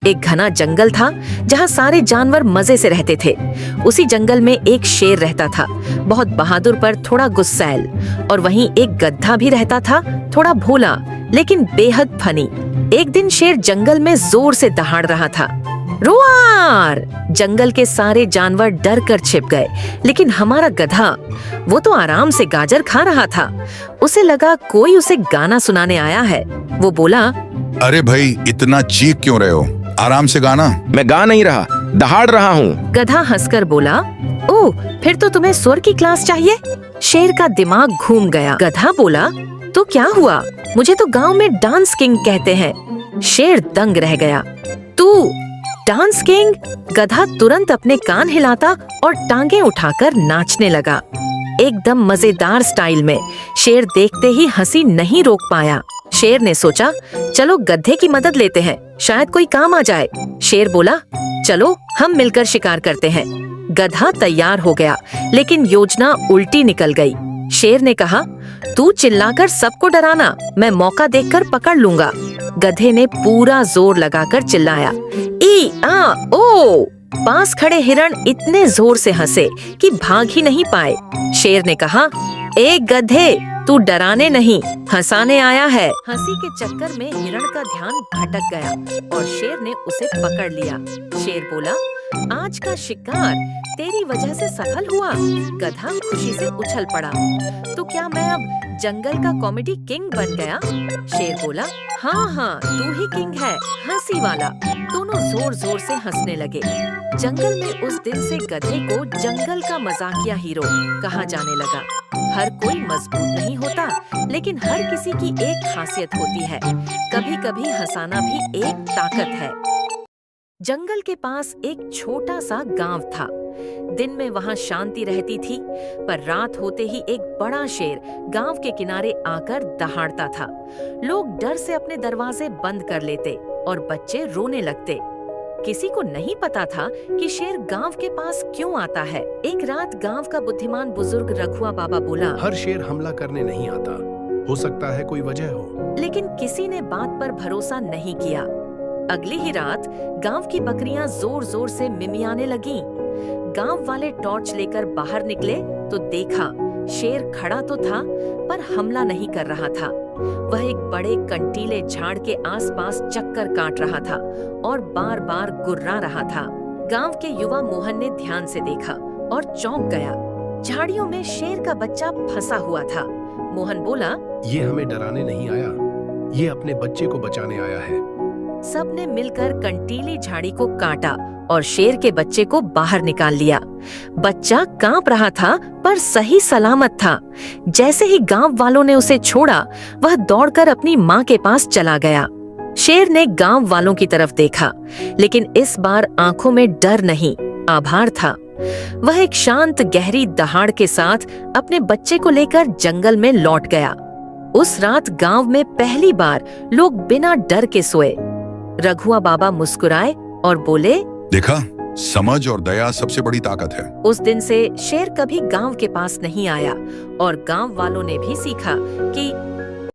एक घना जंगल था जहाँ सारे जानवर मजे से रहते थे। उसी जंगल में एक शेर रहता था, बहुत बहादुर पर थोड़ा गुस्सैल। और वहीं एक गधा भी रहता था, थोड़ा भोला लेकिन बेहद फनी। एक दिन शेर जंगल में जोर से दहाड़ रहा था। रोआर! जंगल के सारे जानवर डर कर छिप गए, लेकिन हमारा गधा, वो तो आराम से गाजर खा रहा था। उसे लगा कोई उसे गाना सुनाने आया है। वो बोला, अरे भाई, इतना चीख क्यों रहे हो? आराम से गाना। मैं गा नहीं रहा, दहाड़ रहा हूँ। गधा हंसकर बोला, ओह, फिर तो तुम्हें स्वर की क्लास चाहिए। शेर का दिमाग घूम गया। गधा बोला, तो क्या हुआ? मुझे तो गांव में डांस किंग कहते हैं। शेर दंग रह गया। तू डांस किंग? गधा तुरंत अपने कान हिलाता और टांगे उठाकर नाचने लगा, एकदम मजेदार स्टाइल में। शेर देखते ही हंसी नहीं रोक पाया। शेर ने सोचा, चलो गधे की मदद लेते हैं, शायद कोई काम आ जाए। शेर बोला, चलो हम मिलकर शिकार करते हैं। गधा तैयार हो गया, लेकिन योजना उल्टी निकल गई। शेर ने कहा, तू चिल्लाकर सबको डराना, मैं मौका देखकर पकड़ लूंगा। गधे ने पूरा जोर लगाकर चिल्लाया, ई आ ओ। पास खड़े हिरण इतने जोर से हंसे कि भाग ही नहीं पाए। शेर ने कहा, ए गधे, तू डराने नहीं, हंसाने आया है। हंसी के चक्कर में हिरण का ध्यान भटक गया और शेर ने उसे पकड़ लिया। शेर बोला, आज का शिकार तेरी वजह से सफल हुआ। गधा खुशी से उछल पड़ा। तो क्या मैं अब जंगल का कॉमेडी किंग बन गया? शेर बोला, हाँ, तू ही किंग है, हंसी वाला। दोनों जोर जोर से हंसने लगे। जंगल में उस दिन से गधे को जंगल का मजाकिया हीरो कहा जाने लगा। हर कोई मजबूत नहीं होता, लेकिन हर किसी की एक खासियत होती है। कभी कभी हंसाना भी एक ताकत है। जंगल के पास एक छोटा सा गांव था। दिन में वहां शांति रहती थी, पर रात होते ही एक बड़ा शेर गांव के किनारे आकर दहाड़ता था। लोग डर से अपने दरवाजे बंद कर लेते और बच्चे रोने लगते। किसी को नहीं पता था कि शेर गांव के पास क्यों आता है। एक रात गांव का बुद्धिमान बुजुर्ग रघुआ बाबा बोला, हर शेर हमला करने नहीं आता, हो सकता है कोई वजह हो। लेकिन किसी ने बात पर भरोसा नहीं किया। अगली ही रात गांव की बकरियां जोर जोर से मिमियाने लगीं। गांव वाले टॉर्च लेकर बाहर निकले तो देखा, शेर खड़ा तो था पर हमला नहीं कर रहा था। वह एक बड़े कंटीले झाड़ के आसपास चक्कर काट रहा था और बार बार गुर्रा रहा था। गांव के युवा मोहन ने ध्यान से देखा और चौंक गया। झाड़ियों में शेर का बच्चा फंसा हुआ था। मोहन बोला, ये हमें डराने नहीं आया, ये अपने बच्चे को बचाने आया है। सबने मिलकर कंटीली झाड़ी को काटा और शेर के बच्चे को बाहर निकाल लिया। बच्चा कांप रहा था पर सही सलामत था। जैसे ही गांव वालों ने उसे छोड़ा, वह दौड़कर अपनी माँ के पास चला गया। शेर ने गांव वालों की तरफ देखा, लेकिन इस बार आंखों में डर नहीं, आभार था। वह एक शांत गहरी दहाड़ के साथ अपने बच्चे को लेकर जंगल में लौट गया। उस रात गांव में पहली बार लोग बिना डर के सोए। रघुआ बाबा मुस्कुराए और बोले, देखा, समझ और दया सबसे बड़ी ताकत है। उस दिन से शेर कभी गांव के पास नहीं आया और गांव वालों ने भी सीखा कि